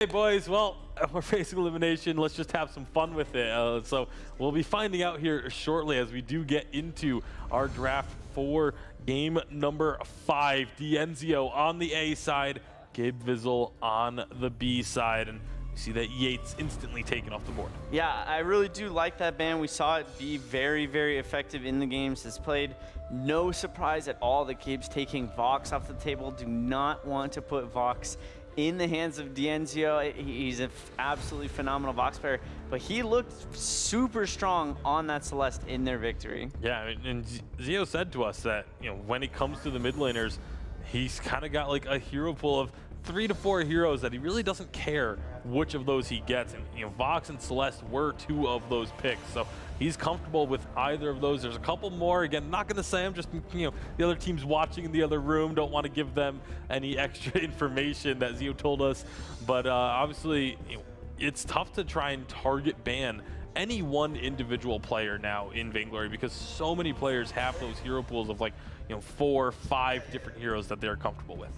Hey boys, well, we're facing elimination. Let's just have some fun with it. So we'll be finding out here shortly as we do get into our draft for game number 5. Dienzio on the A side, Gabe Vizel on the B side. And you see that Yates instantly taken off the board. Yeah, I really do like that ban. We saw it be very, very effective in the games. It's played. No surprise at all that Gabe's taking Vox off the table. Do not want to put Vox in the hands of Dienzio. He's an absolutely phenomenal Vox player, but he looked super strong on that Celeste in their victory. Yeah, and Zio said to us that, when it comes to the mid laners, he's kind of got like a hero pool of 3 to 4 heroes that he really doesn't care which of those he gets. And Vox and Celeste were 2 of those picks, so he's comfortable with either of those. There's a couple more. Again, not going to say them, just the other team's watching in the other room. Don't want to give them any extra information that Zio told us. But obviously, it's tough to try and target ban any one individual player now in Vainglory because so many players have those hero pools of like 4 or 5 different heroes that they're comfortable with.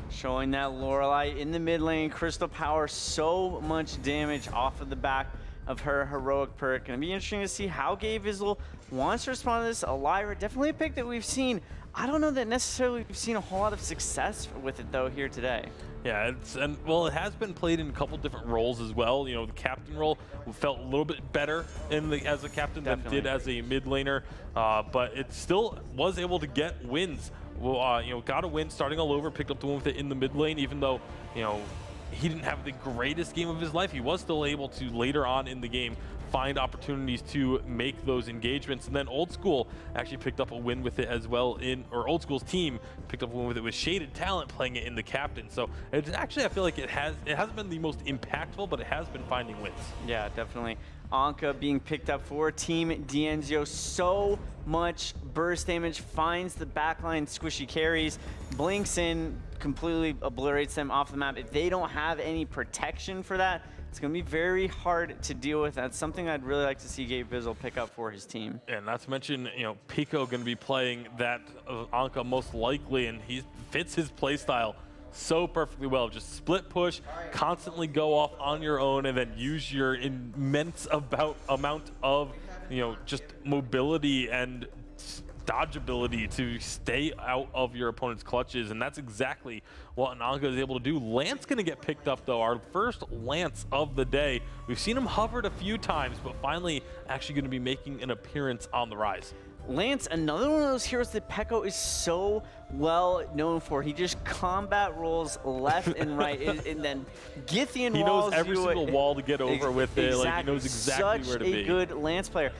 Showing that Lorelei in the mid lane, Crystal Power, so much damage off of the back of her heroic perk. Gonna be interesting to see how Gabe Vizel wants to respond to this. Lyra, definitely a pick that we've seen. I don't know that necessarily we've seen a whole lot of success with it though here today. Yeah, it has been played in a couple different roles as well. The captain role felt a little bit better as a captain than it did as a mid laner, but it still was able to get wins. Well, got a win starting all over, picked up the win with it in the mid lane, even though, he didn't have the greatest game of his life. He was still able to later on in the game find opportunities to make those engagements. And then Old School actually picked up a win with it as well or Old School's team picked up a win with it with Shaded Talent playing it in the captain. So it's actually, I feel like it hasn't been the most impactful, but it has been finding wins. Yeah, definitely. Anka being picked up for Team Dienzio. So much burst damage, finds the backline squishy carries, blinks in, completely obliterates them off the map. If they don't have any protection for that, it's going to be very hard to deal with. That's something I'd really like to see Gabe Vizel pick up for his team. And not to mention, Pico going to be playing that Anka most likely, and he fits his playstyle so perfectly well. Just split push, constantly go off on your own, and then use your immense amount of, just mobility and dodgeability to stay out of your opponent's clutches, and that's exactly what Anka is able to do. Lance going to get picked up though, our first Lance of the day. We've seen him hovered a few times, but finally actually going to be making an appearance on the rise. Lance, another one of those heroes that Peko is so well known for. He just combat rolls left and right, and then Githian walls. He knows every single wall to get over with it. Like, he knows exactly where to be. Such a good Lance player.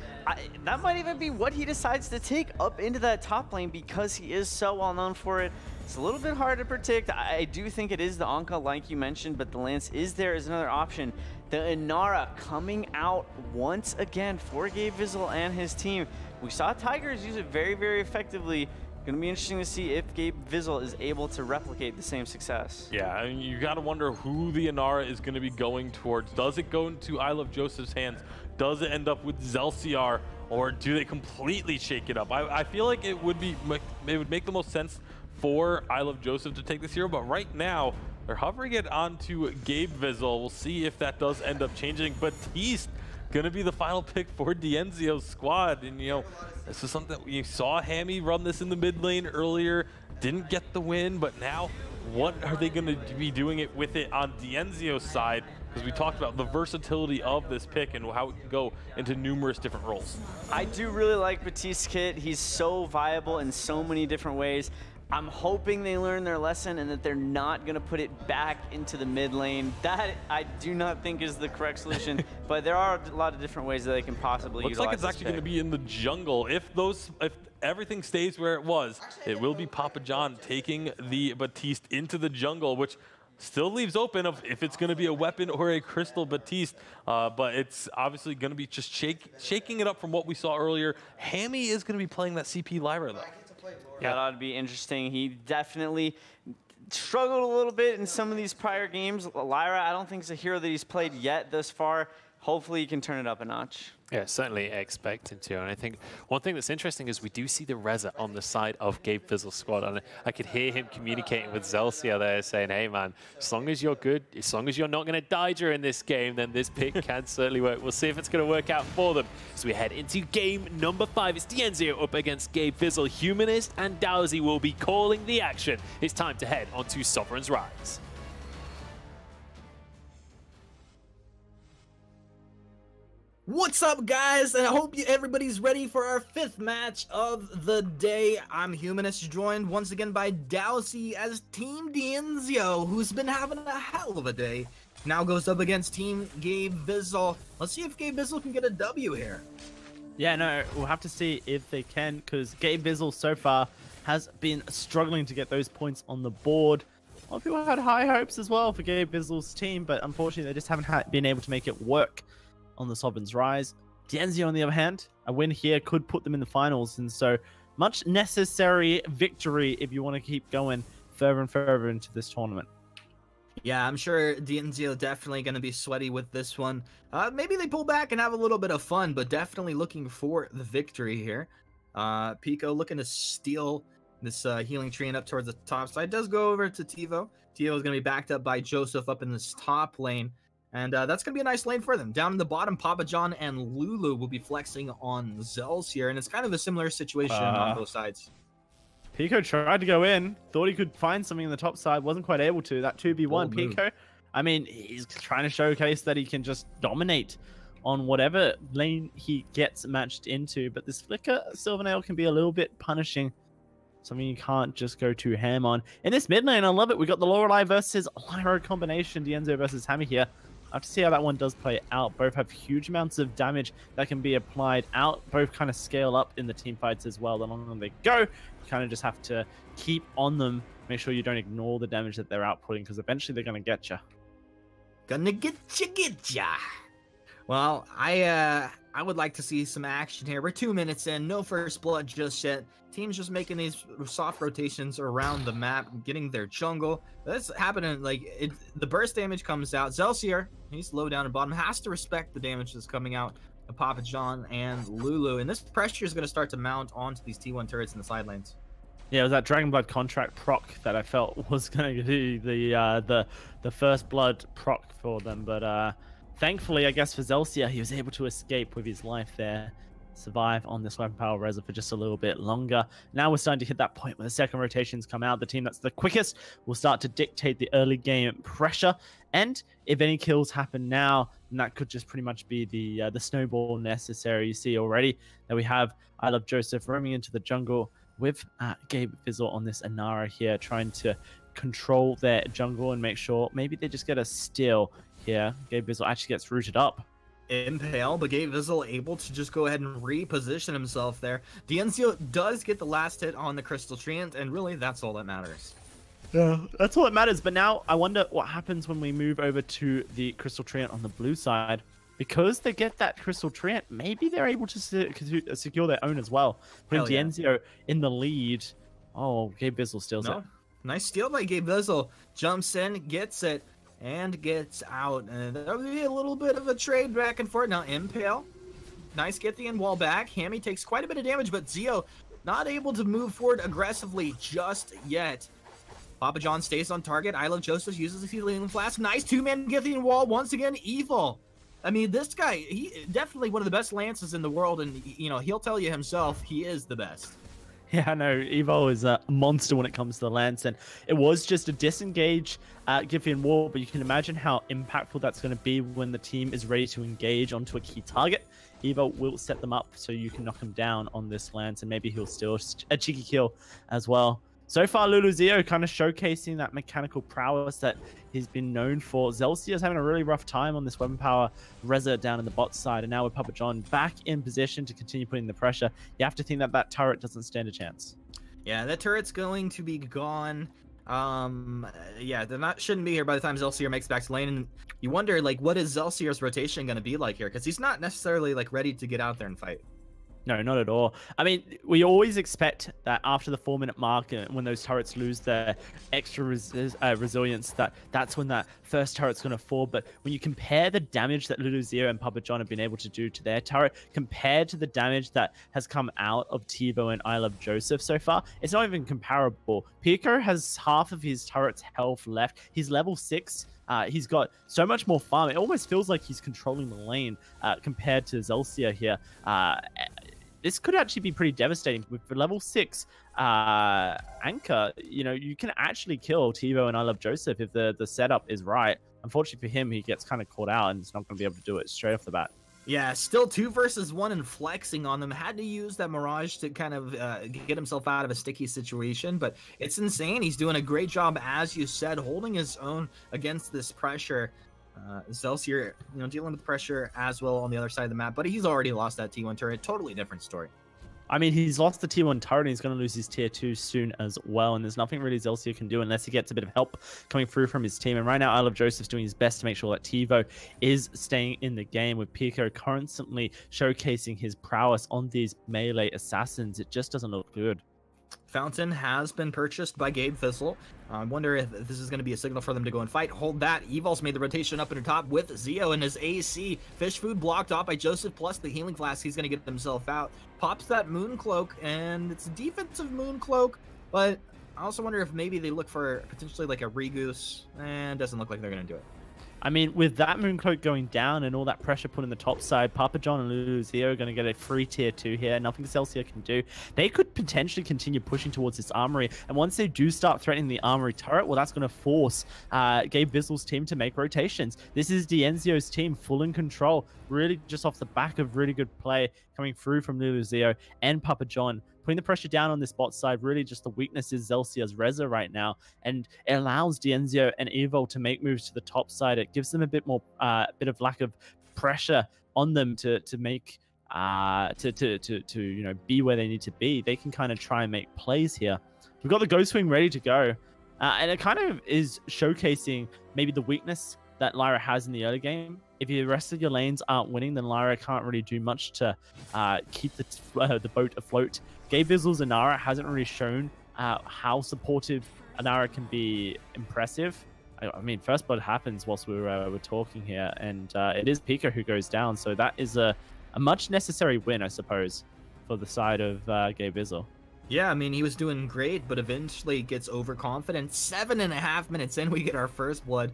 That might even be what he decides to take up into that top lane because he is so well known for it. It's a little bit hard to predict. I do think it is the Anka, like you mentioned, but the Lance is there as another option. The Inara coming out once again for Gabe Vizel and his team. We saw Tigers use it very, very effectively. Going to be interesting to see if Gabe Vizel is able to replicate the same success. Yeah, I mean, you got to wonder who the Inara is going to be going towards. Does it go into I Love Joseph's hands? Does it end up with Zelciar, or do they completely shake it up? I feel like it would make the most sense for I Love Joseph to take this hero, but right now they're hovering it onto Gabe Vizel. We'll see if that does end up changing. Batiste gonna be the final pick for Dienzio's squad, and this is something we saw Hammy run this in the mid lane earlier, didn't get the win, but now what are they gonna be doing it with it on Dienzio's side? Because we talked about the versatility of this pick and how it can go into numerous different roles. I do really like Batiste's kit. He's so viable in so many different ways. I'm hoping they learn their lesson and that they're not going to put it back into the mid lane. That I do not think is the correct solution, but there are a lot of different ways that they can possibly utilize. Looks like it's actually going to be in the jungle. If everything stays where it was, it will be Papa John taking the Batiste into the jungle, which still leaves open if it's going to be a weapon or a Crystal Batiste, but it's obviously going to be just shaking it up from what we saw earlier. Hammy is going to be playing that CP Lyra though. Yeah, that ought to be interesting. He definitely struggled a little bit in some of these prior games. Lyra, I don't think is a hero that he's played yet thus far. Hopefully he can turn it up a notch. Yeah, certainly expecting to. And I think one thing that's interesting is we do see the Reza on the side of Gabe Fizzle's squad. And I could hear him communicating with Zelsia there saying, hey, man, as long as you're good, as long as you're not going to die during this game, then this pick can certainly work. We'll see if it's going to work out for them. As we head into game number 5, it's Dienzio up against Gabe Fizzle. Humanist and Dowsy will be calling the action. It's time to head onto Sovereign's Rise. What's up, guys? And I hope everybody's ready for our 5th match of the day. I'm Humanist, joined once again by Dowsy as Team Dienzio, who's been having a hell of a day. Now goes up against Team Gabe Fizzle. Let's see if Gabe Fizzle can get a W here. Yeah, no, we'll have to see if they can, because Gabe Fizzle so far has been struggling to get those points on the board. A lot of people had high hopes as well for Gabe Fizzle's team, but unfortunately they just haven't been able to make it work on the Sovereign's Rise. Dienzio, on the other hand, a win here could put them in the finals, and so much necessary victory if you want to keep going further and further into this tournament. Yeah, I'm sure Dienzio definitely going to be sweaty with this one. Maybe they pull back and have a little bit of fun, but definitely looking for the victory here. Pico looking to steal this healing train up towards the top side. Does go over to Tivo. Tivo is going to be backed up by Joseph up in this top lane. And that's going to be a nice lane for them. Down in the bottom, Papa John and Lulu will be flexing on Zels here. And it's kind of a similar situation on both sides. Pico tried to go in, thought he could find something in the top side, wasn't quite able to. That 2v1 Pico, I mean, he's trying to showcase that he can just dominate on whatever lane he gets matched into. But this Flicker Silvernail can be a little bit punishing. Something you can't just go too ham on. In this mid lane, I love it. We got the Lorelei versus Lyra combination, Dienzio versus Hammy here. I have to see how that one does play out. Both have huge amounts of damage that can be applied out. Both kind of scale up in the team fights as well. The longer they go, you kind of just have to keep on them. Make sure you don't ignore the damage that they're outputting, because eventually they're going to get you. Gonna get ya. Well, I would like to see some action here. We're 2 minutes in, no first blood just yet. Teams just making these soft rotations around the map, getting their jungle. That's happening, like, the burst damage comes out. Zelsier, he's low down at bottom, has to respect the damage that's coming out of Papa John and Lulu. And this pressure is going to start to mount onto these T1 turrets in the side lanes. Yeah, it was that Dragon Blood contract proc that I felt was going to be the first blood proc for them. But thankfully, I guess for Zelsier, he was able to escape with his life there. Survive on this weapon power Reza for just a little bit longer. Now we're starting to hit that point where the second rotations come out. The team that's the quickest will start to dictate the early game pressure. And if any kills happen now, then that could just pretty much be the snowball necessary. You see already that we have I Love Joseph roaming into the jungle with Gabe Fizzle on this Inara here, trying to control their jungle and make sure maybe they just get a steal here. Gabe Fizzle actually gets rooted up. Impale, but Gabe Fizzle able to just go ahead and reposition himself there. Dienzio does get the last hit on the Crystal Treant, and really that's all that matters. Yeah, that's all that matters. But now I wonder what happens when we move over to the Crystal Treant on the blue side. Because they get that Crystal Treant, maybe they're able to secure their own as well. Putting Dienzio in the lead. Oh, Gabe Fizzle steals it. Nice steal by Gabe Fizzle. Jumps in, gets it, and gets out. And that'll be a little bit of a trade back and forth. Now Impale, nice get the end wall back. Hammy takes quite a bit of damage, but Zio not able to move forward aggressively just yet. Papa John stays on target. I Love Joseph uses the healing flask. Nice two-man Githian wall once again. Evil. I mean, this guy, he definitely one of the best lances in the world, and you know he'll tell you himself he is the best. Yeah, no, Evo is a monster when it comes to the lance, and it was just a disengage Githian wall, but you can imagine how impactful that's going to be when the team is ready to engage onto a key target. Evo will set them up so you can knock him down on this lance, and maybe he'll steal a cheeky kill as well. So far, Luluzio kind of showcasing that mechanical prowess that he's been known for. Zelsia's having a really rough time on this weapon power Reza down in the bot side, and now with Papa John back in position to continue putting the pressure, you have to think that that turret doesn't stand a chance. Yeah, that turret's going to be gone. Yeah, shouldn't be here by the time Zelsier makes it back to lane, and you wonder, like, what is Zelsier's rotation going to be like here? Because he's not necessarily, like, ready to get out there and fight. No, not at all. I mean, we always expect that after the 4-minute mark, when those turrets lose their extra resilience, that's when that first turret's going to fall. But when you compare the damage that Luluzio and Papa John have been able to do to their turret compared to the damage that has come out of Tivo and I Love Joseph so far, it's not even comparable. Pico has half of his turret's health left. He's level 6. He's got so much more farm. It almost feels like he's controlling the lane compared to Zelcia here. This could actually be pretty devastating. With level 6 Anchor, you know, you can actually kill Tivo and I Love Joseph if the setup is right. Unfortunately for him, he gets kind of caught out and is not going to be able to do it straight off the bat. Yeah, still 2 versus 1 and flexing on them. Had to use that Mirage to kind of get himself out of a sticky situation, but it's insane. He's doing a great job, as you said, holding his own against this pressure. Zelcia, you know, dealing with pressure as well on the other side of the map, but he's already lost that T1 turret. Totally different story. I mean, he's lost the tier 1 turret and he's going to lose his tier 2 soon as well. And there's nothing really Zelcia can do unless he gets a bit of help coming through from his team. And right now, I Love Joseph's doing his best to make sure that Tivo is staying in the game, with Pico constantly showcasing his prowess on these melee assassins. It just doesn't look good. Fountain has been purchased by Gabe Fizzle. I wonder if this is going to be a signal for them to go and fight. Hold that. Evol's made the rotation up in the top with Zeo and his AC. Fish food blocked off by Joseph, plus the healing flask. He's going to get himself out. Pops that moon cloak, and it's a defensive moon cloak, but I also wonder if maybe they look for potentially like a Regoose, and doesn't look like they're going to do it. I mean, with that Mooncloak going down and all that pressure put in the top side, Papa John and Luluzio are going to get a free tier 2 here. Nothing Zelcia can do. They could potentially continue pushing towards this armory. And once they do start threatening the armory turret, well, that's going to force Gabe Vizzle's team to make rotations. This is Dienzio's team full in control, really just off the back of really good play coming through from Luluzio and Papa John. Putting the pressure down on this bot side, really just the weakness is Zelcia's Reza right now, and it allows Dienzio and Evo to make moves to the top side. It gives them a bit more, bit of lack of pressure on them to make, to you know, be where they need to be. They can kind of try and make plays here. We've got the Ghost Wing ready to go, and it kind of is showcasing maybe the weakness that Lyra has in the early game. If the rest of your lanes aren't winning, then Lyra can't really do much to keep the boat afloat. Gabe Vizzle's Inara hasn't really shown how supportive Inara can be impressive. I mean, first blood happens whilst we're talking here, and it is Pico who goes down, so that is a much necessary win, I suppose, for the side of Gabe Vizzle. Yeah, I mean, he was doing great, but eventually gets overconfident. 7.5 minutes in, we get our first blood.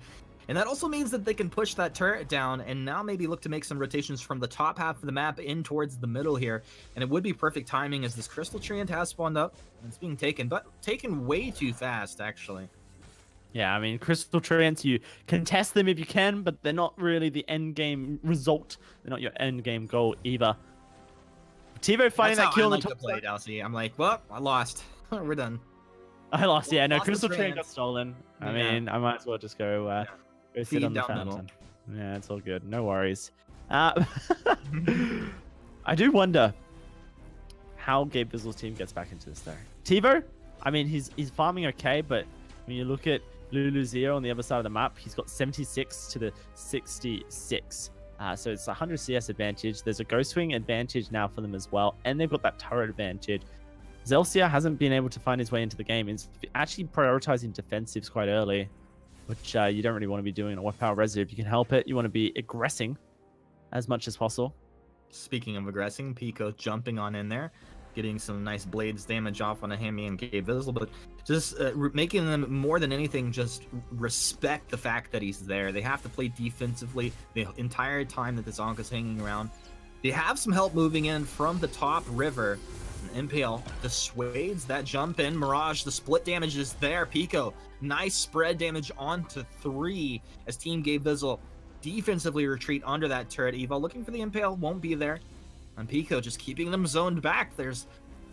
And that also means that they can push that turret down and now maybe look to make some rotations from the top half of the map in towards the middle here. And it would be perfect timing as this Crystal Treant has spawned up and it's being taken, but taken way too fast, actually. Yeah, I mean, Crystal Treants, you can test them if you can, but they're not really the end game result. They're not your end game goal either. Tivo fighting that kill on the top side. I'm like, well, I lost. We're done. I lost, yeah. No, Crystal Treant got stolen. I mean, I might as well just go... Go sit on the fountain. Yeah, it's all good. No worries. I do wonder how Gabe Vizzle's team gets back into this though. Tivo, I mean, he's farming okay, but when you look at Luluzio on the other side of the map, he's got 76 to the 66. So it's 100 CS advantage. There's a Ghost Wing advantage now for them as well, and they've got that turret advantage. Zelcia hasn't been able to find his way into the game. He's actually prioritizing defensives quite early, which you don't really want to be doing on a 1-power Reza. If you can help it, you want to be aggressing as much as possible. Speaking of aggressing, Pico jumping on in there, getting some nice blades damage off on a Hammy and Gabe Vizzle, but just making them more than anything just respect the fact that he's there. They have to play defensively the entire time that this Anka's hanging around. They have some help moving in from the top river. Impale dissuades that jump in. Mirage, the split damage is there. Pico, nice spread damage onto 3 as Team Gabe Vizzle defensively retreat under that turret. Evo looking for the Impale, won't be there. And Pico just keeping them zoned back. There's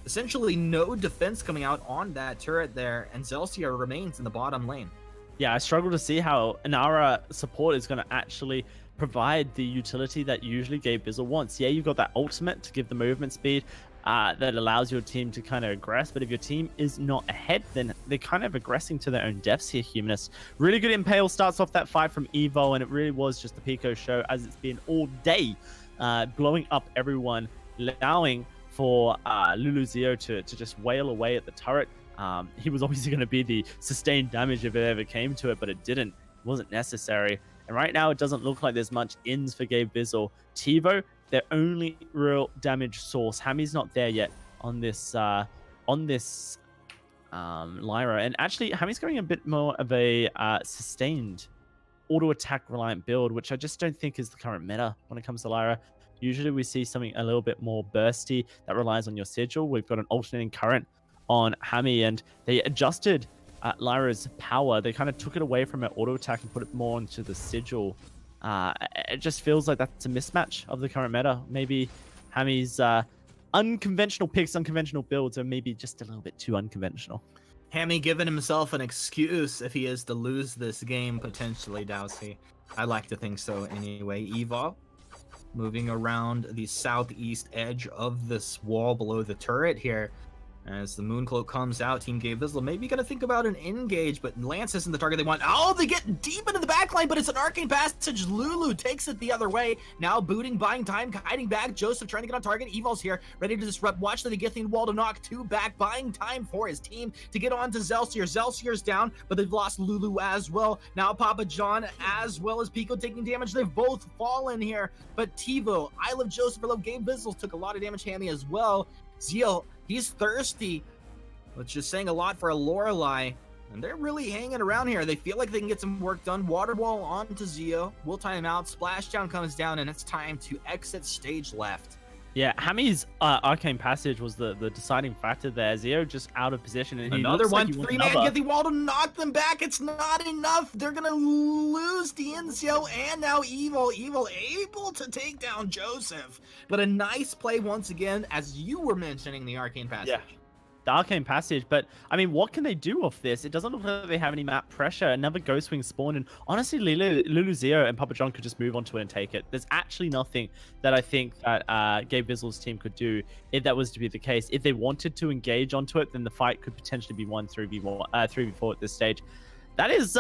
essentially no defense coming out on that turret there, and Zelcia remains in the bottom lane. Yeah, I struggle to see how Inara support is going to actually provide the utility that usually Gabe Vizzle wants. Yeah, you've got that ultimate to give the movement speed, that allows your team to kind of aggress, but if your team is not ahead, then they're kind of aggressing to their own depths here, Humanist. Really good Impale starts off that fight from Evo, and it really was just the Pico show, as it's been all day, blowing up everyone, allowing for Luluzio to just wail away at the turret. He was obviously going to be the sustained damage if it ever came to it, but it didn't. It wasn't necessary. And right now, it doesn't look like there's much ins for Gabe Bizzle. TiVo, their only real damage source. Hammy's not there yet on this Lyra. And actually, Hammy's going a bit more of a sustained auto attack reliant build, which I just don't think is the current meta when it comes to Lyra. Usually we see something a little bit more bursty that relies on your sigil. We've got an alternating current on Hammy, and they adjusted Lyra's power. They kind of took it away from her auto attack and put it more into the sigil. It just feels like that's a mismatch of the current meta. Maybe Hammy's unconventional picks, unconventional builds are maybe just a little bit too unconventional. Hammy giving himself an excuse if he is to lose this game, potentially, Dowsy. I like to think so anyway. Evol moving around the southeast edge of this wall below the turret here. As the Mooncloak comes out, Team Gabe Bizzle maybe going to think about an engage, but Lance isn't the target they want. Oh, they get deep into the backline, but it's an arcane passage. Lulu takes it the other way. Now booting, buying time, hiding back. Joseph trying to get on target. Evol's here, ready to disrupt. Watch the Githyan wall to knock 2 back, buying time for his team to get on to Zelsier. Zelsier's down, but they've lost Lulu as well. Now Papa John as well as Pico taking damage. They've both fallen here, but TiVo, I Love Joseph, I Love Gabe Bizzle took a lot of damage. Hammy as well. Zeo, he's thirsty, which is saying a lot for a Lorelei. And they're really hanging around here. They feel like they can get some work done. Water wall onto Zeo. We'll time out. Splashdown comes down, and it's time to exit stage left. Yeah, Hammy's arcane passage was the deciding factor there. Zeo just out of position. And Another one, like 3-man Githyan wall to knock them back. It's not enough. They're going to lose Dienzio and now Evil. Evil able to take down Joseph. But a nice play once again, as you were mentioning, the arcane passage. Yeah. The arcane passage, but I mean, what can they do off this? It doesn't look like they have any map pressure. Another Ghostwing spawned, and honestly, Luluzio and Papa John could just move onto it and take it. There's actually nothing that I think that Gabe Bizzle's team could do if that was to be the case. If they wanted to engage onto it, then the fight could potentially be won 3v4 at this stage. That is,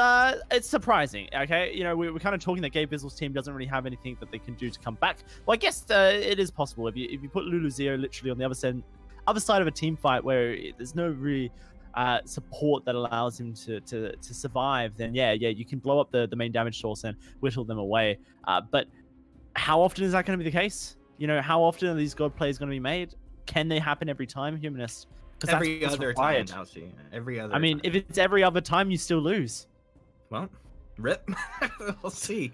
it's surprising, okay? You know, we're kind of talking that Gabe Bizzle's team doesn't really have anything that they can do to come back. Well, I guess it is possible. If you put Luluzio literally on the other side of a team fight where there's no really support that allows him to survive, then yeah, you can blow up the main damage source and whittle them away. But how often is that going to be the case? You know, how often are these god plays going to be made? Can they happen every time, Humanist? Because every other time, Alcy. Every other. I mean, if it's every other time, you still lose. Well, rip. We'll see.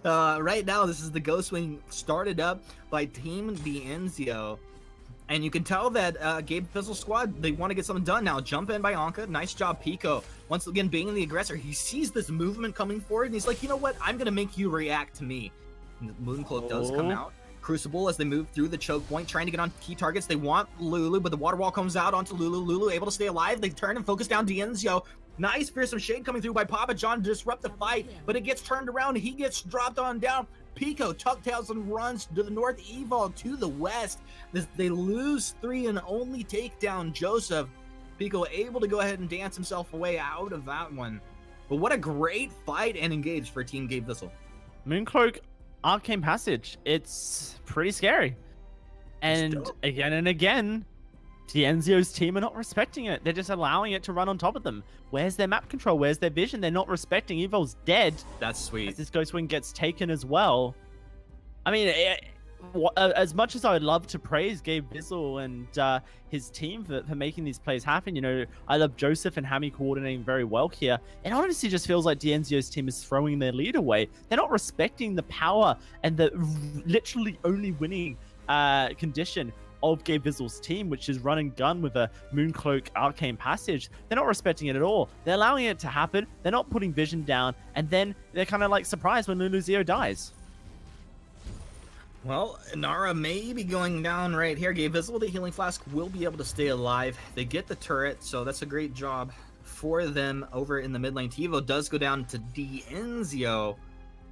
Right now, this is the Ghostwing started up by Team Dienzio. And you can tell that Gabe Bizzle squad, they want to get something done now. Jump in by Anka. Nice job, Pico. Once again, being the aggressor, he sees this movement coming forward, and he's like, you know what? I'm going to make you react to me. And the Mooncloak does come out. Crucible as they move through the choke point, trying to get on key targets. They want Lulu, but the water wall comes out onto Lulu. Lulu able to stay alive. They turn and focus down Dienzio. Nice fearsome shade coming through by Papa John to disrupt the fight, but it gets turned around. He gets dropped on down. Pico tucktails and runs to the north. Evil to the west. They lose 3 and only take down Joseph. Pico able to go ahead and dance himself away out of that one. But what a great fight and engage for Team Gabe Bizzle. Mooncloak arcane passage. It's pretty scary. And again and again, Dienzio's team are not respecting it. They're just allowing it to run on top of them. Where's their map control? Where's their vision? They're not respecting. Evil's dead. That's sweet. As this Ghostwing gets taken as well. I mean, as much as I would love to praise Gabe Bizzle and his team for making these plays happen, you know, I love Joseph and Hammy coordinating very well here. It honestly just feels like Dienzio's team is throwing their lead away. They're not respecting the power and the literally only winning condition of Gabe Bizzle's team, which is run and gun with a Mooncloak arcane passage. They're not respecting it at all. They're allowing it to happen. They're not putting vision down, and then they're kind of like surprised when Luluzio dies. Well, Nara may be going down right here. Gabe Bizzle, the healing flask, will be able to stay alive. They get the turret, so that's a great job for them over in the mid lane. TiVo does go down to Dienzio.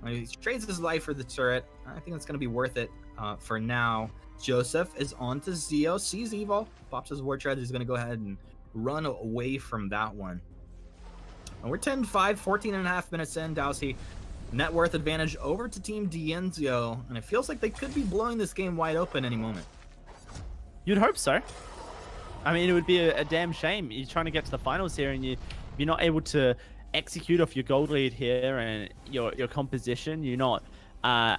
He trades his life for the turret. I think that's going to be worth it for now. Joseph is on to Zeo, sees Evil, pops his War Tread. He's going to go ahead and run away from that one. And we're 10-5, 14 and a half minutes in, Dowsy. Net worth advantage over to Team Dienzio, and it feels like they could be blowing this game wide open any moment. You'd hope so. I mean, it would be a damn shame. You're trying to get to the finals here, and you're not able to execute off your gold lead here and your composition. You're not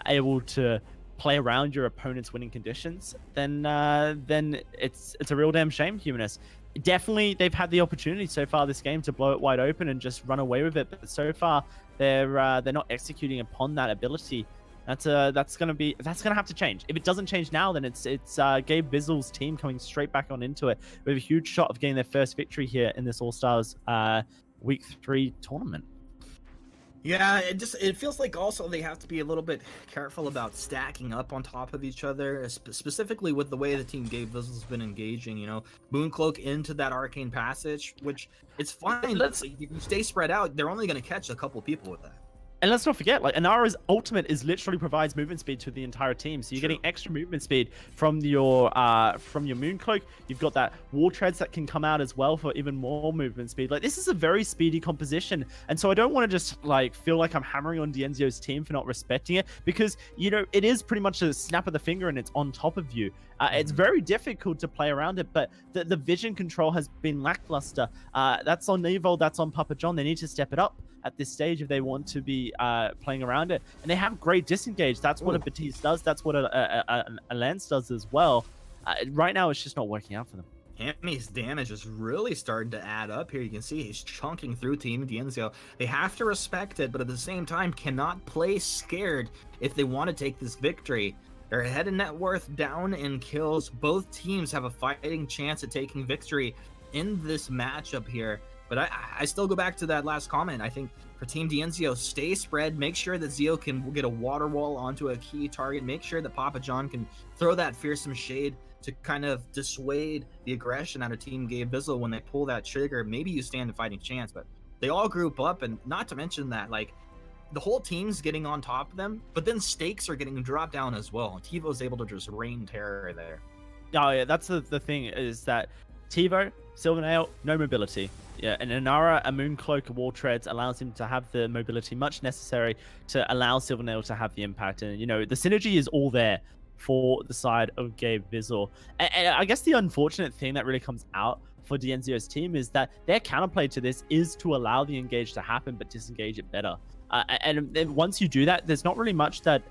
able to play around your opponent's winning conditions. Then it's a real damn shame, Humanist. Definitely, they've had the opportunity so far this game to blow it wide open and just run away with it, but so far they're not executing upon that ability. That's gonna have to change. If it doesn't change now, then it's Gabe Bizzle's team coming straight back on into it with a huge shot of getting their first victory here in this All Stars Week 3 tournament. Yeah, it feels like also they have to be a little bit careful about stacking up on top of each other, specifically with the way the team Gabe Bizzle's been engaging. You know, Mooncloak into that Arcane Passage, which it's fine. If you stay spread out, they're only going to catch a couple people with that. And let's not forget, like, Inara's ultimate is literally provides movement speed to the entire team. So you're getting extra movement speed from your Mooncloak. You've got that War Treads that can come out as well for even more movement speed. Like, this is a very speedy composition. And so I don't want to just, like, feel like I'm hammering on Dienzio's team for not respecting it, because, you know, it is pretty much a snap of the finger and it's on top of you. It's very difficult to play around it, but the vision control has been lackluster. That's on Evo, that's on Papa John. They need to step it up at this stage if they want to be playing around it. And they have great disengage. That's what a Batiste does. That's what a Lance does as well. Right now, it's just not working out for them. Hammy's damage is really starting to add up here. You can see he's chunking through Team Dienzio. They have to respect it, but at the same time, cannot play scared if they want to take this victory. Their head and net worth down in kills. Both teams have a fighting chance at taking victory in this matchup here. But I still go back to that last comment. I think for Team Dienzio, stay spread. Make sure that Zio can get a water wall onto a key target. Make sure that Papa John can throw that fearsome shade to kind of dissuade the aggression out of Team Gabe Bizzle when they pull that trigger. Maybe you stand a fighting chance, but they all group up, and not to mention that, like, the whole team's getting on top of them, but then stakes are getting dropped down as well. TiVo's able to just rain terror there. Oh yeah, that's the thing, is that TiVo, Silvernail, no mobility. Yeah, and Inara, a Mooncloak, a War Treads allows him to have the mobility much necessary to allow Silvernail to have the impact. And, you know, the synergy is all there for the side of Gabe Bizzle. And I guess the unfortunate thing that really comes out for Dienzio's team is that their counterplay to this is to allow the engage to happen, but disengage it better. And once you do that, there's not really much that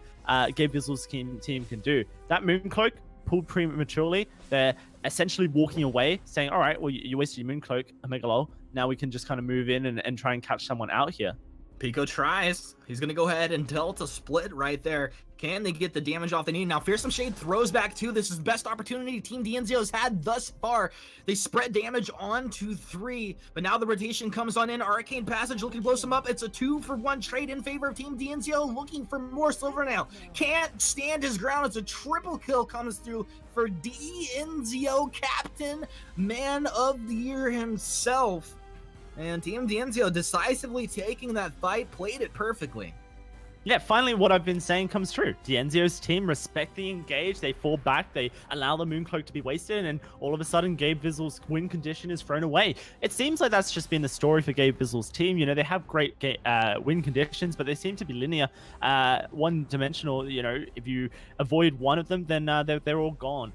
Gabe Bizzle's team can do. That Mooncloak pulled prematurely, they're essentially walking away, saying, all right, well, you wasted your Mooncloak, Omega Lol. Now we can just kind of move in and try and catch someone out here. Pico tries. He's going to go ahead and Delta split right there. Can they get the damage off they need? Now, Fearsome Shade throws back too. This is the best opportunity Team Dienzio's had thus far. They spread damage on to 3, but now the rotation comes on in. Arcane Passage looking to blow some up. It's a 2-for-1 trade in favor of Team Dienzio, looking for more Silvernail. Can't stand his ground. It's a triple kill comes through for Dienzio, Captain Man of the Year himself. And Team Dienzio decisively taking that fight, played it perfectly. Yeah, finally what I've been saying comes true. Dienzio's team respect the engage, they fall back, they allow the Mooncloak to be wasted, and all of a sudden Gabe Bizzle's win condition is thrown away. It seems like that's just been the story for Gabe Bizzle's team. You know, they have great win conditions, but they seem to be linear, one-dimensional. You know, if you avoid one of them, then they're all gone.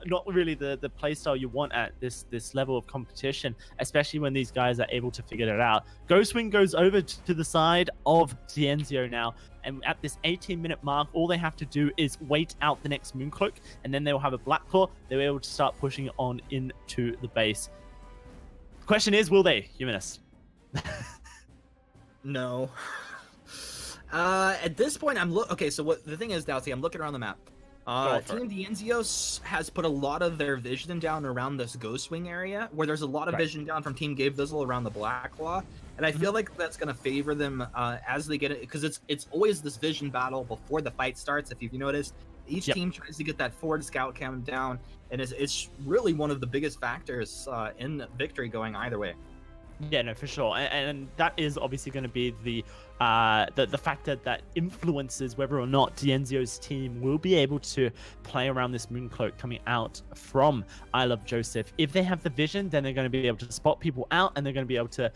Not really the playstyle you want at this level of competition, especially when these guys are able to figure it out. Ghostwing goes over to the side of Dienzio now, and at this 18-minute mark, all they have to do is wait out the next Mooncloak, and then they'll have a Black Claw. They're able to start pushing it on into the base. The question is, will they, Humanist? No. At this point, okay, so what the thing is, Dowsy, I'm looking around the map. Team Dienzio has put a lot of their vision down around this Ghostwing area, where there's a lot of vision down from Team Gabe Bizzle around the Black Claw, and I feel like that's going to favor them as they get it, because it's always this vision battle before the fight starts. If you've noticed, each team tries to get that forward scout count down, and it's really one of the biggest factors in victory going either way. Yeah, no, for sure, and that is obviously going to be the factor that influences whether or not Dienzio's team will be able to play around this Mooncloak coming out from I Love Joseph. If they have the vision, then they're going to be able to spot people out, and they're going to be able to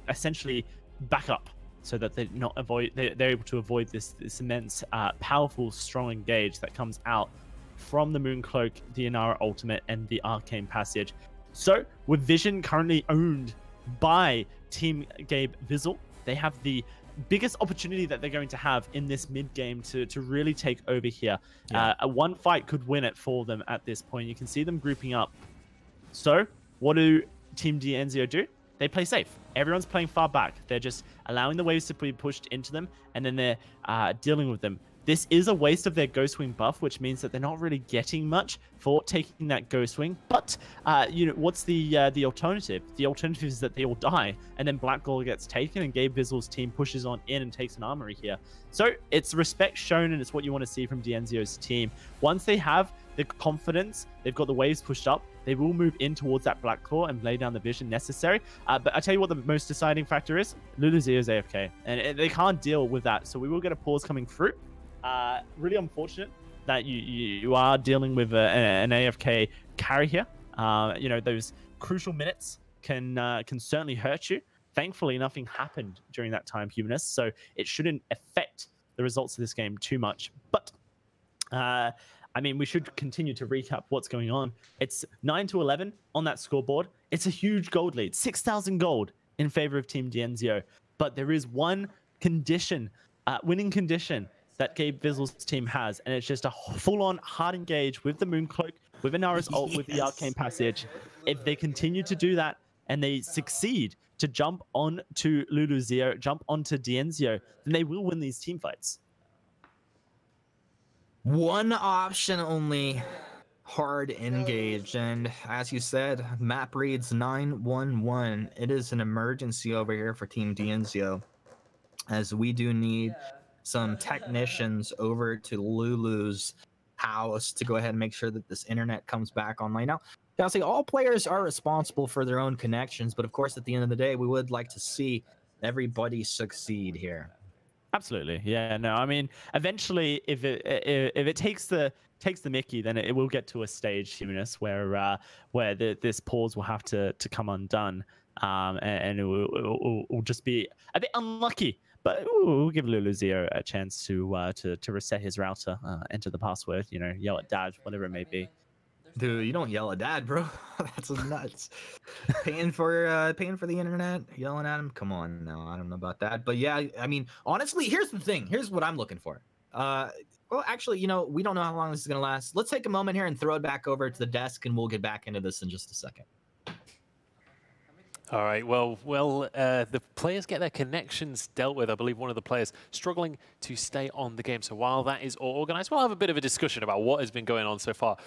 essentially back up, so that they're able to avoid this immense, powerful, strong engage that comes out from the Mooncloak, the Inara Ultimate, and the Arcane Passage. So, with Vision currently owned by Team Gabe Vizzle, they have the biggest opportunity that they're going to have in this mid game to really take over here. A one fight could win it for them at this point. You can see them grouping up. So, what do Team DNZO do? They play safe. Everyone's playing far back. They're just allowing the waves to be pushed into them, and then they're dealing with them. This is a waste of their Ghostwing buff, which means that they're not really getting much for taking that Ghostwing. But, you know, what's the alternative? The alternative is that they all die, and then Black Gold gets taken, and Gabe Vizzle's team pushes on in and takes an armory here. So it's respect shown, and it's what you want to see from DNZO's team. Once they have the confidence, they've got the waves pushed up, they will move in towards that Black Claw and lay down the vision necessary. But I tell you what the most deciding factor is, LuLaZeo's AFK, and they can't deal with that. So we will get a pause coming through. Really unfortunate that you are dealing with an AFK carry here. You know, those crucial minutes can certainly hurt you. Thankfully, nothing happened during that time, Humanist, so it shouldn't affect the results of this game too much. But I mean, we should continue to recap what's going on. It's 9-11 on that scoreboard. It's a huge gold lead, 6,000 gold in favor of Team DNZO. But there is one condition, winning condition, that Gabe Vizzle's team has, and it's just a full-on hard engage with the Mooncloak, with Inara's ult, with the Arcane Passage. If they continue to do that and they succeed to jump on to LuLaZeo, jump onto DNZO, then they will win these team fights. One option only, hard engage, and as you said, map reads 911. It is an emergency over here for Team DNZO, as we do need some technicians over to Lulu's house to go ahead and make sure that this internet comes back online. Now, obviously, all players are responsible for their own connections, but of course, at the end of the day, we would like to see everybody succeed here. Absolutely, yeah. No, I mean, eventually, if it takes the Mickey, then it will get to a stage, Humanist, where this pause will have to come undone, and it will just be a bit unlucky. But we'll give LuLaZeo a chance to reset his router, enter the password, you know, yell at dad, whatever it may be. Dude, you don't yell at dad, bro. That's nuts. Paying for the internet, yelling at him. Come on, no, I don't know about that. But yeah, I mean, honestly, here's the thing. Here's what I'm looking for. Well, actually, you know, we don't know how long this is gonna last. Let's take a moment here and throw it back over to the desk, and we'll get back into this in just a second. All right, well, the players get their connections dealt with. I believe one of the players struggling to stay on the game. So while that is all organized, we'll have a bit of a discussion about what has been going on so far.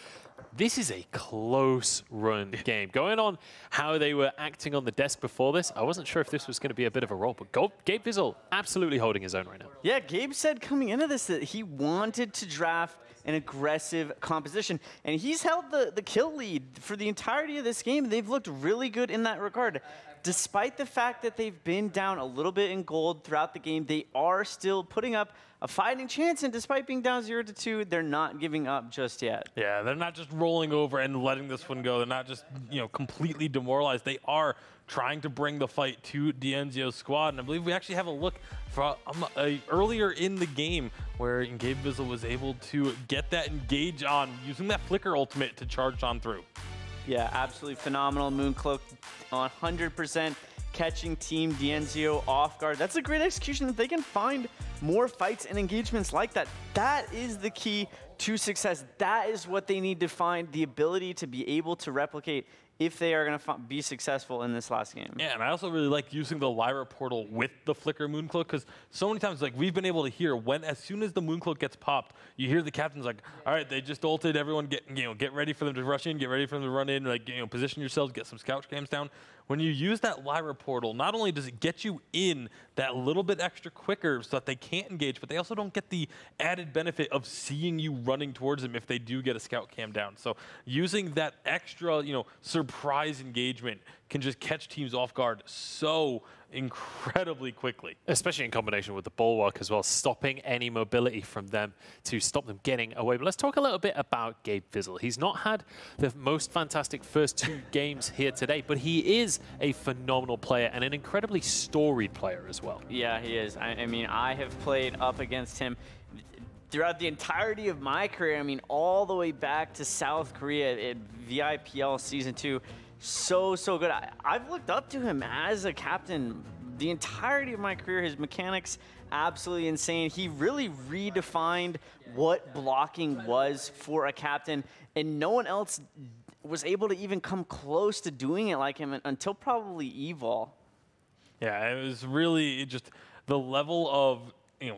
This is a close-run game. Going on how they were acting on the desk before this, I wasn't sure if this was going to be a bit of a roll, but Gabe Vizzle absolutely holding his own right now. Yeah, Gabe said coming into this that he wanted to draft an aggressive composition, and he's held the kill lead for the entirety of this game. They've looked really good in that regard. Despite the fact that they've been down a little bit in gold throughout the game, they are still putting up a fighting chance, and despite being down 0-2, they're not giving up just yet. Yeah, they're not just rolling over and letting this one go. They're not just, you know, completely demoralized. They are trying to bring the fight to DNZO's squad, and I believe we actually have a look from earlier in the game where Gabe Vizzle was able to get that engage on using that Flicker ultimate to charge on through. Yeah, absolutely phenomenal. Mooncloak 100% catching Team DNZO off guard. That's a great execution. If they can find more fights and engagements like that, that is the key to success. That is what they need to find, the ability to be able to replicate if they are going to be successful in this last game. Yeah, and I also really like using the Lyra portal with the Flicker Mooncloak, because so many times, like, we've been able to hear when, as soon as the Mooncloak gets popped, you hear the captain's like, all right, they just ulted, everyone get ready for them to rush in, get ready for them to run in, like, you know, position yourselves, get some scout cams down. When you use that Lyra portal, not only does it get you in that little bit extra quicker so that they can't engage, but they also don't get the added benefit of seeing you running towards them if they do get a scout cam down. So using that extra, you know, surprise engagement can just catch teams off guard so incredibly quickly. Especially in combination with the bulwark as well, stopping any mobility from them to stop them getting away. But let's talk a little bit about Gabe Vizzle. He's not had the most fantastic first 2 games here today, but he is a phenomenal player and an incredibly storied player as well. Yeah, he is. I mean, I have played up against him throughout the entirety of my career, I mean, all the way back to South Korea at VIPL Season 2, so good. I've looked up to him as a captain the entirety of my career. His mechanics, absolutely insane. He really redefined what blocking was for a captain, and no one else was able to even come close to doing it like him until probably Evol. Yeah, it was really just the level of,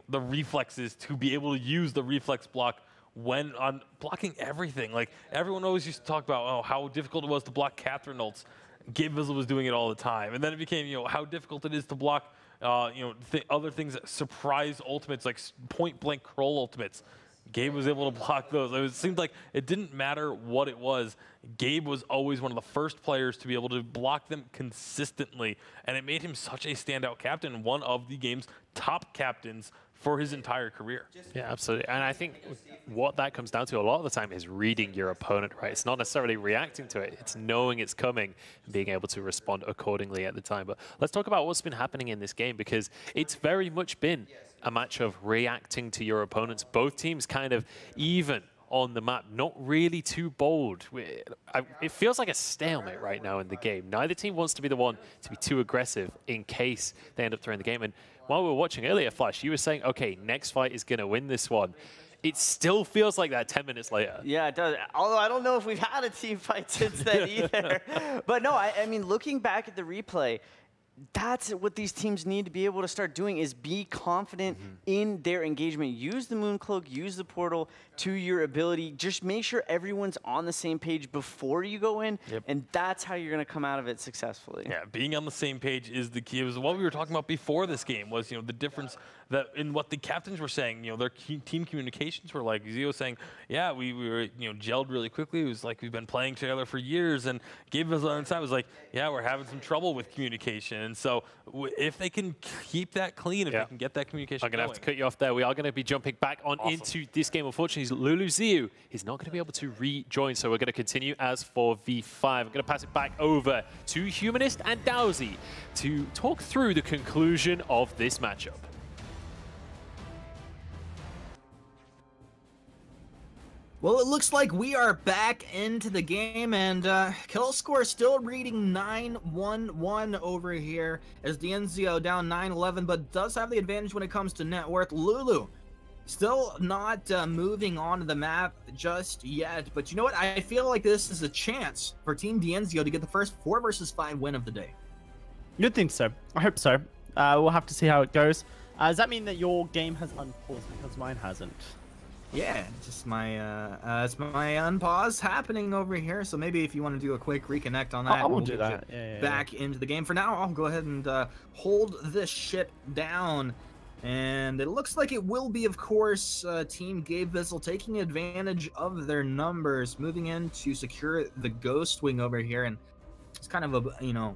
the reflexes to be able to use the reflex block when on blocking everything. Like, everyone always used to talk about, how difficult it was to block Catherine ults. Gabe Vizzle was doing it all the time. And then it became, how difficult it is to block, other things that surprise ultimates, like point-blank Kroll ultimates. Gabe was able to block those. It seemed like it didn't matter what it was. Gabe was always one of the first players to be able to block them consistently, and it made him such a standout captain, one of the game's top captains for his entire career. Yeah, absolutely. And I think what that comes down to a lot of the time is reading your opponent, right? It's not necessarily reacting to it. It's knowing it's coming and being able to respond accordingly at the time. But let's talk about what's been happening in this game, because it's very much been a match of reacting to your opponents. Both teams kind of even on the map, not really too bold. It feels like a stalemate right now in the game. Neither team wants to be the one to be too aggressive in case they end up throwing the game. And while we were watching earlier, Flash, you were saying, okay, next fight is going to win this one. It still feels like that 10 minutes later. Yeah, it does. Although I don't know if we've had a team fight since then either. But no, I mean, looking back at the replay, that's what these teams need to be able to start doing, is be confident in their engagement. Use the Mooncloak, use the portal to your ability. Just make sure everyone's on the same page before you go in, and that's how you're going to come out of it successfully. Yeah, being on the same page is the key. It was what we were talking about before this game was, the difference that in what the captains were saying, their team communications were like. Zeo saying, yeah, we were, gelled really quickly. It was like we've been playing together for years, and Gabe Vizzle on the side was like, yeah, we're having some trouble with communication. And so if they can keep that clean, if they can get that communication I'm going to have to cut you off there. We are going to be jumping back on into this game. Unfortunately, Lulu Ziu is not going to be able to rejoin, so we're going to continue as for V5. I'm going to pass it back over to Humanist and Dowsy to talk through the conclusion of this matchup. Well, it looks like we are back into the game, and kill score still reading 9-1-1 over here as DNZO down 9-11, but does have the advantage when it comes to net worth. Lulu still not moving onto the map just yet, but you know what? I feel like this is a chance for Team DNZO to get the first 4 versus 5 win of the day. You'd think so. I hope so. We'll have to see how it goes. Does that mean that your game has unpaused because mine hasn't? Yeah, just my it's my unpause happening over here. So maybe if you want to do a quick reconnect on that, we'll do that. Back into the game. For now, I'll go ahead and hold this ship down. And it looks like it will be, of course, Team Gabe Vizzle taking advantage of their numbers, moving in to secure the Ghost Wing over here. And it's kind of a,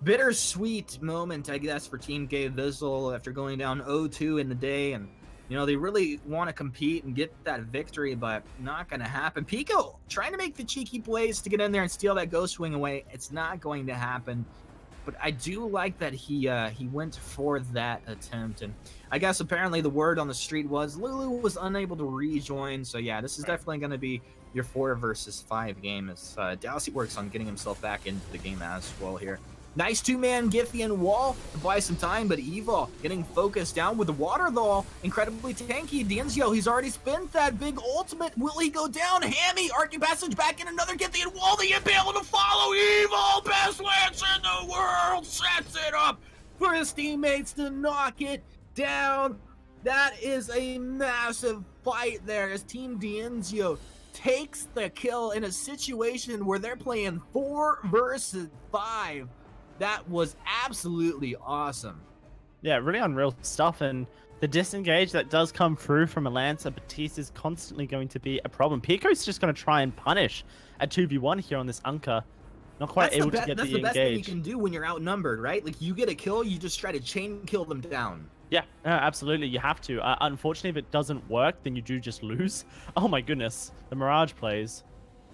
bittersweet moment, I guess, for Team Gabe Vizzle after going down 0-2 in the day. And they really want to compete and get that victory, but not going to happen. Pico trying to make the cheeky plays to get in there and steal that Ghost Wing away. It's not going to happen. But I do like that he went for that attempt. And I guess apparently the word on the street was Lulu was unable to rejoin. So yeah, this is definitely going to be your 4 versus 5 game as Dowsy works on getting himself back into the game as well here. Nice 2-man Githian wall to buy some time, but Evol getting focused down with the water though. Incredibly tanky. DNZO, he's already spent that big ultimate. Will he go down? Hammy, arcing passage back in another Githian wall. The imp able to follow Evol. Best lance in the world. Sets it up for his teammates to knock it down. That is a massive fight there as Team DNZO takes the kill in a situation where they're playing 4 versus 5. That was absolutely awesome. Yeah, really unreal stuff. And the disengage that does come through from Alanta, Batiste is constantly going to be a problem. Pico's just going to try and punish a 2v1 here on this Unker. Not quite able to get the engage. That's the best thing you can do when you're outnumbered, right? Like, you get a kill, you just try to chain kill them down. Yeah, absolutely. You have to. Unfortunately, if it doesn't work, then you do just lose. Oh my goodness. The Mirage plays.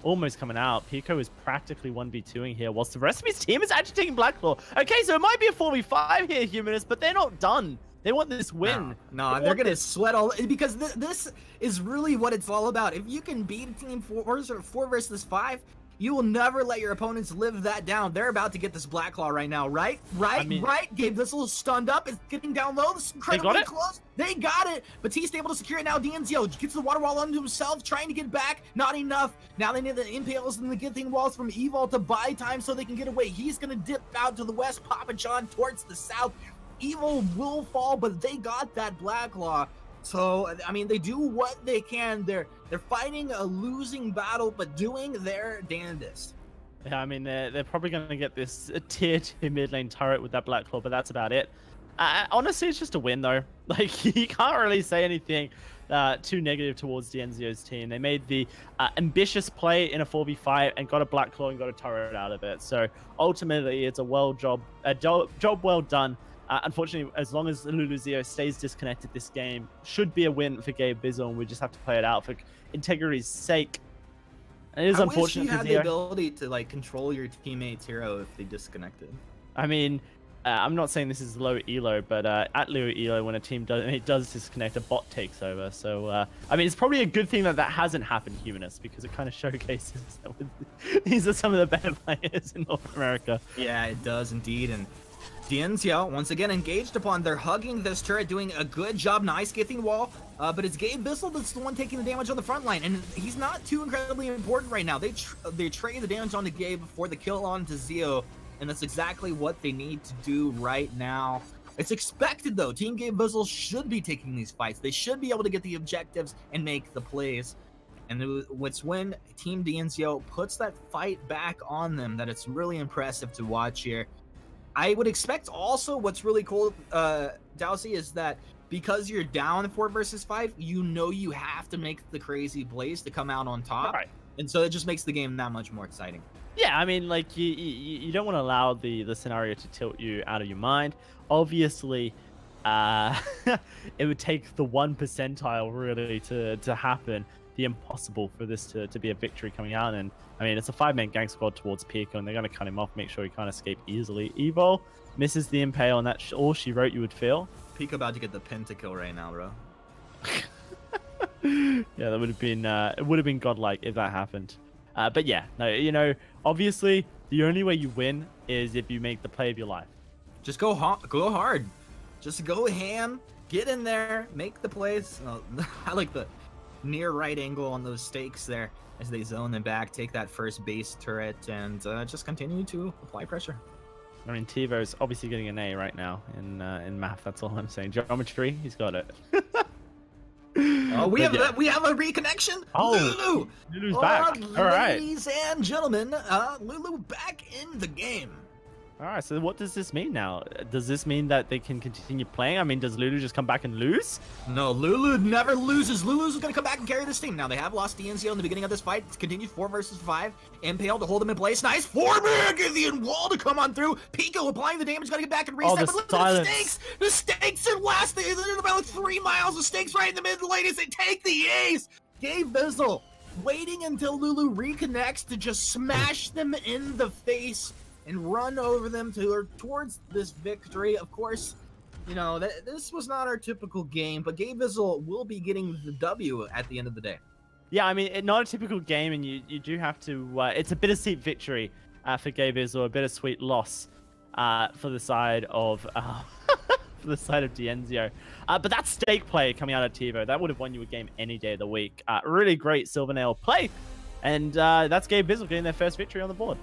Almost coming out. Pico is practically 1v2ing here, whilst the rest of his team is agitating Blacklaw. Okay, so it might be a 4v5 here, Humanist, but they're not done. They want this win. No, they're gonna sweat all because this is really what it's all about. If you can beat Team 4 versus 5, you will never let your opponents live that down. They're about to get this Black Claw right now, right? Right? Gabe Bizzle is stunned up. It's getting down low. This is incredibly close. They got it. Batiste able to secure it now. DNZO gets the water wall onto himself, trying to get back. Not enough. Now they need the impales and the githing walls from Evil to buy time so they can get away. He's going to dip out to the west, Papa John towards the south. Evil will fall, but they got that Black Claw. So, I mean, they do what they can. They're fighting a losing battle, but doing their damnedest. Yeah, I mean, they're probably going to get this tier 2 mid lane turret with that Black Claw, but that's about it. Honestly, it's just a win, though. Like, you can't really say anything too negative towards DNZO's team. They made the ambitious play in a 4v5 and got a Black Claw and got a turret out of it. So, ultimately, it's a job well done. Unfortunately, as long as LuluZeo stays disconnected, this game should be a win for Gabe Bizzle, and we just have to play it out for integrity's sake. And it is unfortunate. I wish you had the ability to like control your teammate's hero if they disconnected. I mean, I'm not saying this is low elo, but at low elo, when a team does disconnect, a bot takes over. So, I mean, it's probably a good thing that hasn't happened, Humanist, because it kind of showcases that these are some of the better players in North America. Yeah, it does indeed, and DNZO once again engaged upon. They're hugging this turret, doing a good job. Nice githing wall, but it's Gabe Bizzle that's the one taking the damage on the front line, and he's not too incredibly important right now. They trade the damage onto Gabe for the kill onto Zeo, and that's exactly what they need to do right now. It's expected though. Team Gabe Bizzle should be taking these fights. They should be able to get the objectives and make the plays. And it's when Team DNZO puts that fight back on them that it's really impressive to watch here. I would expect also what's really cool, Dowsy, is that because you're down 4 versus 5, you know you have to make the crazy plays to come out on top. Right. And so it just makes the game that much more exciting. Yeah, I mean, like, you don't want to allow the scenario to tilt you out of your mind. Obviously, it would take the 1 percentile really to happen. The impossible for this to be a victory coming out. And I mean, it's a 5-man gang squad towards Pico, and they're going to cut him off, make sure he can't escape easily. Evo misses the impale, and that's all she wrote, you would feel. Pico about to get the pentakill right now, bro. Yeah, that would have been it would have been godlike if that happened. But yeah, no, you know, obviously the only way you win is if you make the play of your life. Just go hard. Just go ham, get in there, make the plays. I like the near right angle on those stakes there as they zone them back, take that first base turret, and just continue to apply pressure. I mean, TiVo's obviously getting an A right now in math. That's all I'm saying. Geometry, he's got it. Oh, we have a reconnection. Oh, Lulu's back. All right, ladies and gentlemen, Lulu back in the game. All right, so what does this mean now? Does this mean that they can continue playing? I mean, does Lulu just come back and lose? No, Lulu never loses. Lulu's going to come back and carry this team. Now, they have lost DNZO in the beginning of this fight. It's continued 4 versus 5. Impale to hold them in place. Nice 4-man Githian wall to come on through. Pico applying the damage. Got to get back and reset. Oh, but look at the stakes. The stakes at last. They're about 3 miles of stakes right in the mid lane as they take the ace. Gabe Bizzle waiting until Lulu reconnects to just smash them in the face and run over them towards this victory. Of course, you know, this was not our typical game, but Gabe Bizzle will be getting the W at the end of the day. Yeah, I mean, not a typical game, and you do have to... it's a bittersweet victory for Gabe Bizzle, a bittersweet loss for the side of... for the side of DNZO. But that stake play coming out of TiVo, that would have won you a game any day of the week. Really great Silvernail play, and that's Gabe Bizzle getting their first victory on the board.